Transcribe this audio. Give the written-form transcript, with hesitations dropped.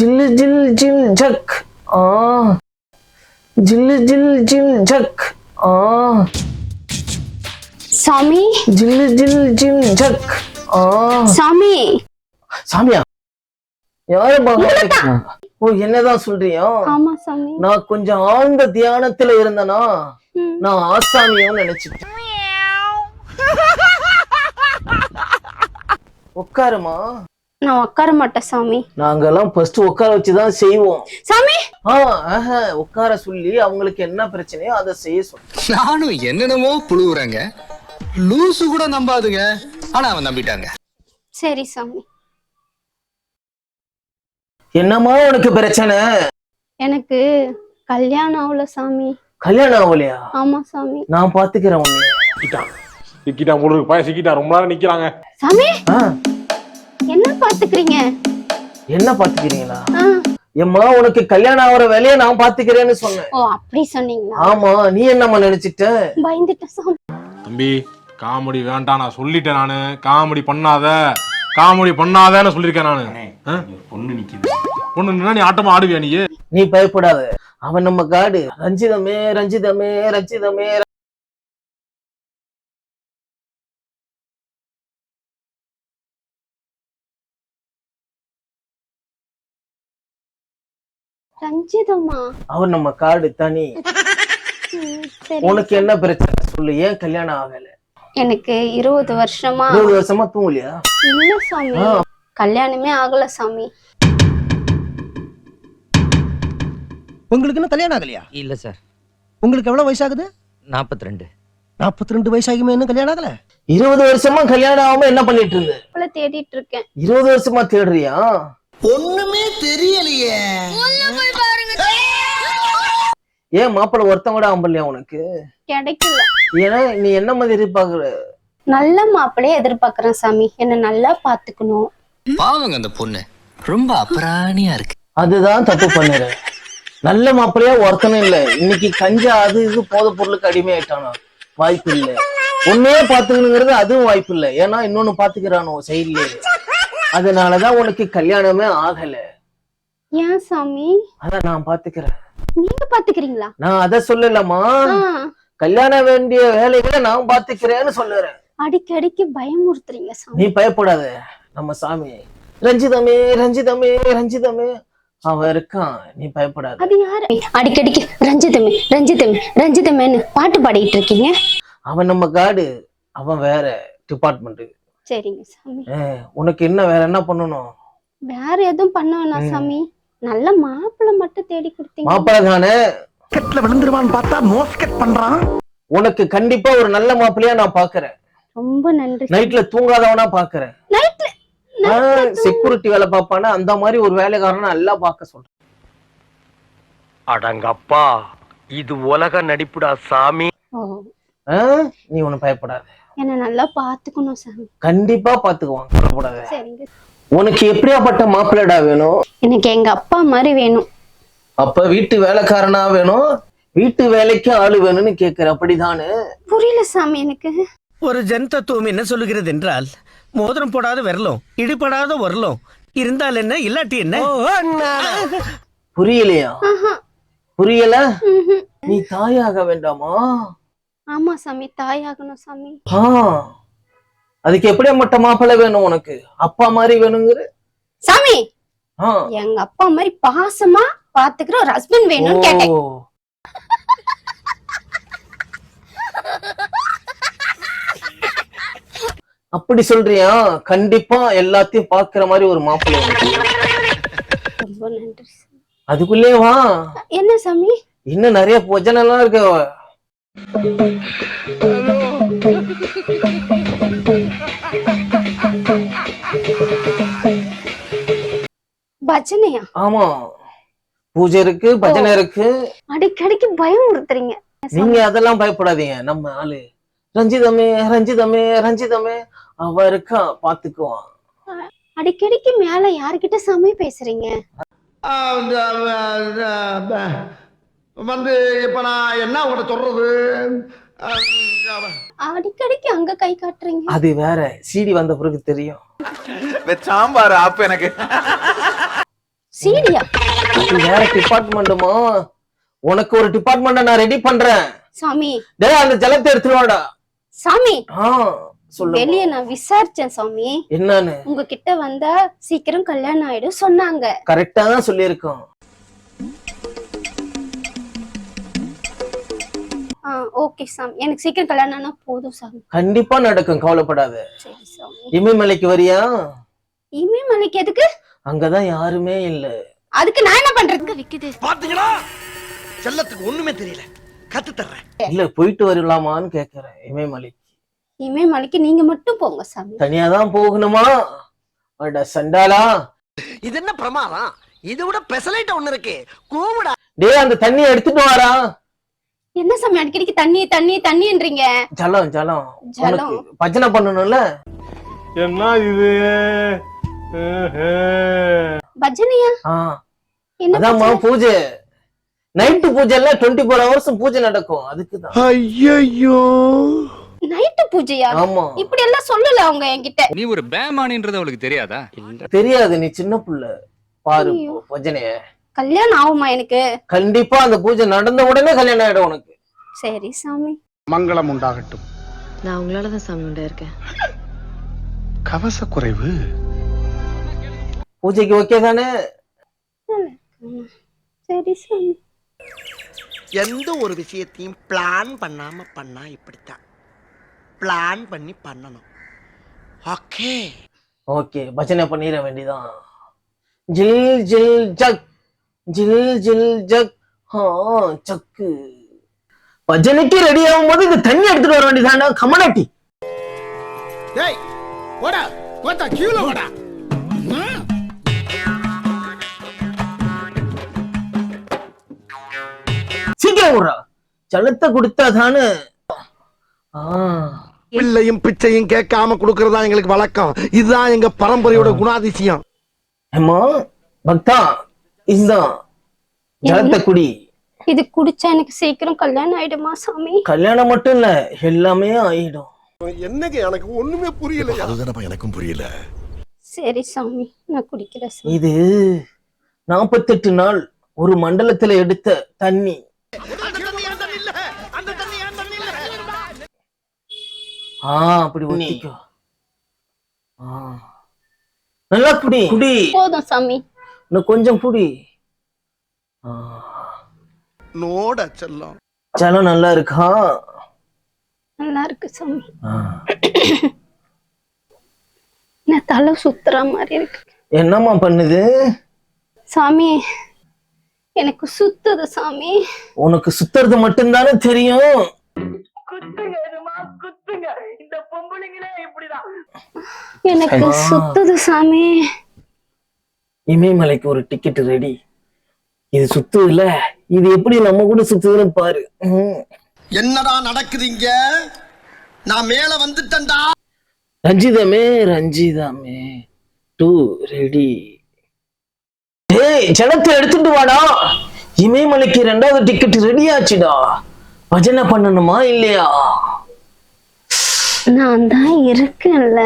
ஜில்லு ஜில் ஜில் ஜக் ஆ ஜில்லு ஜில் ஜில் ஜக் ஆ சாமி ஜில்லு ஜில் ஜில் ஜக் ஆ சாமி சாமியா யாரு பாக்க ஓ என்னதான் சொல்றியோ ஆமா சாமி நான் கொஞ்சம் ஆழ்ந்த தியானத்துல இருந்தனா நான் ஆசாமியும் நினைச்சிட்டேன் உட்காருமா நான் உட்கார மாட்டேன் சாமி நாங்கெல்லாம் ஃபர்ஸ்ட் உட்கார வச்சுதான் செய்வோம் சாமி உட்கார சொல்லி அவங்களுக்கு என்ன பிரச்சனையோ அதை செய்ய சொல்ல நானும் என்னென்னமோ புழுவுறேங்க லூசு கூட நம்பாதுங்க ஆனா அவன் நம்பிட்டாங்க சரி சாமி என்னமா உனக்கு பிரச்சனை எனக்கு கல்யாணம் ஆகல சாமி கல்யாணம் ஆகலையா ஆமா சாமி நான் பாத்துக்கிறேன் உன்னை சிக்கிட்டான் முழுக்கு பையன் சிக்கிட்டான் ரொம்ப நேரம் நிக்கிறாங்க சாமி என்ன பாத்துக்கிறீங்க என்ன பாத்துக்கிறீங்களா ஆ. எம்மா உனக்கு கல்யாணம் ஆகிற வேலையை நான் பாத்துக்கிறேன்னு சொன்னேன் ஓ அப்படி சொன்னீங்களா ஆமா நீ என்னம்மா நினைச்சிட்ட பயந்துட்டேன் சாமி தம்பி காமெடி வேண்டாம் நான் சொல்லிட்டேன் நானு காமெடி பண்ணாதன்னு சொல்லிருக்கேன் நானு பொண்ணு நிக்குது பொண்ணு நின்னா நீ ஆட்டமா ஆடுவியா நீ நீ பயப்படாத அவன் நம்ம காடு ரஞ்சிதமே ரஞ்சிதமே ரஞ்சிதமே ரஞ்சிதமா அவன் நம்ம காடு தனி சரி உனக்கு என்ன பிரச்சனை சொல்லு ஏன் கல்யாணம் ஆகல எனக்கு 20 வருஷமா 20 வருஷமா தூங்கலையா இல்ல சாமி கல்யாணமே ஆகல சாமி உங்களுக்கு இன்னும் கல்யாணம் ஆகலையா? இல்ல சார். உங்களுக்கு எவ்வளவு வயசாகுது? 42. 42 வயசாகுமே இன்னும் கல்யாணம் ஆகல? 20 வருஷமா கல்யாணம் ஆகாம என்ன பண்ணிட்டு இருந்த? அவளை தேடிட்டு இருக்கேன். 20 வருஷமா தேடுறியா? ஒண்ணுமே தெரியலையே. ஏன் மாப்பிள்ளை ஒருத்தன் கூட ஆம்பளையா உனக்கு? கிடைக்கல. ஏன்னா நீ என்ன மாதிரி எதிர்பார்க்கற? நல்ல மாப்பிள்ளைய எதிர்பார்க்கறேன் சாமி. என்ன நல்லா பாத்துக்கணும். பாவங்க அந்த பொண்ணு ரொம்ப அபராணியா இருக்கு. அதுதான் தப்பு பண்ணுற. நல்ல மாப்பிள்ளையா ஒருத்தனும் இல்ல. இன்னைக்கு கஞ்சா அது இது போதை பொருளுக்கு அடிமை ஆயிட்டானா? வாய்ப்பு இல்ல. ஒன்னே பாத்துக்கணுங்கிறது அதுவும் வாய்ப்பு இல்ல. ஏன்னா இன்னொன்னு பாத்துக்கிறானோ சைட்ல. அதனாலதான் உனக்கு கல்யாணமே ஆகல. ஏன் சாமி? அத நான் பாத்துக்கிறேன். நீங்க பாத்துக்கிறீங்களா? நான் அத சொல்லலமா. கல்யாணம் வேண்டிய வேலைகளை நான் பாத்துக்கிறேன்னு சொல்லுறேன். அடிக்கடிக்கு பயமுறுத்துறீங்க சாமி. நீ பயப்படாத. நம்ம சாமி ரஞ்சிதமே ரஞ்சிதமே ரஞ்சிதமே அவன் இருக்கான். நீ பயப்படாத. அது யாரு? அடிக்கடிக்கு ரஞ்சிதமே ரஞ்சிதமே ரஞ்சிதமேன்னு பாட்டு பாடிட்டு இருக்கீங்க. அவன் நம்ம காடு. அவன் வேற டிபார்ட்மெண்ட். சரிங்க சாமி. உனக்கு என்ன வேற என்ன பண்ணணும்? வேற எதுவும் பண்ண வேணாம் சாமி. நல்ல மாப்பிள்ளை மட்டும் தேடி கொடுத்தீங்க. மாப்பிள்ளை தானே கெட்ல விழுந்துருவான்னு பார்த்தா மோஸ்கெட் பண்றான். உனக்கு கண்டிப்பா ஒரு நல்ல மாப்பிள்ளையா நான் பாக்குறேன். ரொம்ப நன்றி. நைட்ல தூங்காதவனா பாக்குறேன். நைட்ல செக்யூரிட்டி வேலை பாப்பானா அந்த மாதிரி ஒரு வேலைக்காரனை நல்லா பார்க்க சொல்றேன். அடங்கப்பா இது உலக நடிப்புடா சாமி. நீ ஒண்ணு பயப்படாத. என்ன நல்லா பாத்துக்கணும் சாமி. கண்டிப்பா பாத்துக்குவான். பயப்படாத. சரிங்க. உனக்கு எப்படியாப்பட்ட மாப்பிள்ளடா வேணும்? எனக்கு எங்க அப்பா மாதிரி வேணும். அப்ப வீட்டு வேலைக்காரனா வேணும்? வீட்டு வேலைக்கு ஆளு வேணும்னு கேக்குற அப்படிதானே? புரியல சாமி எனக்கு. ஒரு ஜன் தத்துவம் என்ன சொல்லுகிறது என்றால், மோதிரம் போடாத விரலும் இடிபடாத வரலும் இருந்தால் என்ன இல்லாட்டி என்ன? புரியலையா? புரியல? நீ தாயாக வேண்டாமா? ஆமா சாமி, தாயாகணும் சாமி. அதுக்கு எப்படியா மட்ட மாப்பிள்ளை வேணும் உனக்கு? அப்பா மாதிரி வேணுங்கிற சாமி. எங்க அப்பா மாதிரி பாசமா பாத்துக்கிற ஒரு ஹஸ்பண்ட் வேணும்னு கேட்டேன். அப்படி சொல்றியா? கண்டிப்பா எல்லாத்தையும் பாக்குற மாதிரி ஒரு மாப்பிள்ளை. ரொம்ப நன்றி. அதுக்குள்ளே வா. என்ன சாமி? இன்னும் நிறைய பொஜனை எல்லாம் இருக்கு. பஜனையா? ஆமா, பூஜை இருக்கு, பஜனை இருக்கு. அடிக்கடிக்கு பயமுறுத்துறீங்க. நீங்க அதெல்லாம் பயப்படாதீங்க. நம்ம ஆளு ரஞ்சிதமே ரஞ்சிதமே ரஞ்சிதமே அவ இருக்கா, பாத்துக்குவான். அடிக்கடிக்கு மேல யாருக்கிட்ட சாமி பேசுறீங்க? வந்து இப்ப நான் என்ன உங்களை சொல்றது? அடிக்கடிக்கு அங்க கை காட்டுறீங்க. அது வேற. சீடி வந்த பிறகு தெரியும். சாம்பார் ஆப் எனக்கு. சீடியா? வேற டிபார்ட்மெண்ட்டுமா? உனக்கு ஒரு டிபார்ட்மெண்ட் நான் ரெடி பண்றேன். சாமி டேய் அந்த ஜலத்தை எடுத்துட்டு வாடா. சாமி சொல்லு. வெளிய நான் விசாரிச்சேன் சாமி. என்னன்னு? உங்ககிட்ட வந்தா சீக்கிரம் கல்யாணம் ஆயிடும் சொன்னாங்க. கரெக்டா தான் சொல்லியிருக்கோம். ஓகே சாமி, எனக்கு சீக்கிரம் கல்யாணம் ஆனா போதும் சாமி. கண்டிப்பா நடக்கும், கவலைப்படாத. சரி சாமி. இமயமலைக்கு வரியா? இமயமலைக்கு எதுக்கு? அங்கதான் யாருமே இல்ல. அதுக்கு நான் என்ன பண்றதுக்கு? விக்குது பாத்தீங்களா, செல்லத்துக்கு ஒண்ணுமே தெரியல, கத்து தர்றேன். இல்ல போயிட்டு வரலாமான்னு கேக்குறேன் இமயமலைக்கு. இமயமலைக்கு நீங்க மட்டும் போங்க சாமி. தனியாதான் போகணுமா? அட சண்டாளா, இது என்ன பிரமாதம்? இது விட பெசலைட் ஒண்ணு இருக்கு, கூவுடா. டேய் அந்த தண்ணியை எடுத்துட்டு வாடா. என்ன சாமி அடிக்கடிக்கு தண்ணி தண்ணி தண்ணின்றீங்க? ஜலம் ஜலம். ஜலம். உனக்கு பஜனை பண்ணணும்ல. என்ன இது? பஜனையா? என்ன அதாம்மா பூஜை. நைட்டு பூஜை எல்லாம் 24 hours பூஜை நடக்கும், அதுக்குதான். ஐயோ, நைட்டு பூஜையா? ஆமா. இப்படி எல்லாம் சொல்லல அவங்க என்கிட்ட. நீ ஒரு பேமானின்றது அவளுக்கு தெரியாதா? தெரியாது, நீ சின்ன புள்ள. பாரு ஐயோ. பஜனைய. கல்யாணம் ஆகுமா எனக்கு? கண்டிப்பா அந்த பூஜை நடந்த உடனே கல்யாணம் ஆயிடும் உனக்கு. சரி சாமி. மங்களம் உண்டாகட்டும். நான் உங்களாலதான் சாமி உண்டா இருக்கேன். கவச குறைவு. பூஜைக்கு ஓகே தானே? சரி சாமி. எந்த ஒரு விஷயத்தையும் பிளான் பண்ணாம பண்ணா இப்படித்தான். பிளான் பண்ணி பண்ணணும். ஓகே ஓகே, பஜனை பண்ணிட வேண்டியதான். ஜில் ஜில் ஜக், ஜில் ஜில் ஜக். சக்கு. பஜனைக்கு ரெடி ஆகும் போது இந்த தண்ணி எடுத்துட்டு வர வேண்டியதானா? கமனாட்டி. டேய் ஓடா, ஓடா கீழ ஓடா. சீக்கிரம் விடுறா. ஜலத்தை கொடுத்தாதானே. பிள்ளையும் பிச்சையும் கேட்காம கொடுக்கறதா எங்களுக்கு வழக்கம். இதுதான் எங்க பரம்பரையோட குணாதிசயம். அம்மா பக்தா, இதுதான் ஜலத்தை குடி. இது குடிச்சா எனக்கு சீக்கிரம் கல்யாணம் ஆயிடுமா சாமி? கல்யாணம் மட்டும் இல்ல, எல்லாமே ஆயிடும். என்னங்க எனக்கு ஒண்ணுமே புரியல. அதுதானப்பா எனக்கும் புரியல. சரி சாமி, நான் குடிக்கிறேன் சாமி. இது 48 நாள் ஒரு மண்டலத்துல எடுத்த தண்ணி. அப்படி ஊத்திக்கோ. நல்லா குடி குடி. போதும் சாமி. இன்னும் கொஞ்சம் குடி. நோட செல்லம். ஜலம் நல்லா இருக்கா? நல்லா இருக்கு சாமி. நான் தலை சுத்துற மாதிரி இருக்கு. என்னம்மா பண்ணுது? சாமி எனக்கு சுத்துது சாமி. உனக்கு சுத்துறது மட்டும்தானே தெரியும். எனக்கு சுத்துது சாமி. இமயமலைக்கு ஒரு டிக்கெட் ரெடி. இது சுத்துது இல்ல, இது எப்படி நம்ம கூட சுத்துதுன்னு பாரு. என்னடா நடக்குதுங்க? நான் மேல வந்துட்டேன்டா. ரஞ்சிதமே ரஞ்சிதமே 2 ரெடி. டேய் ஜலத்தை எடுத்துட்டு வாடா. இமயமலைக்கு 2வது டிக்கெட் ரெடி ஆச்சுடா. பஜனை பண்ணணுமா இல்லையா? நான் தான் இருக்கேன்ல.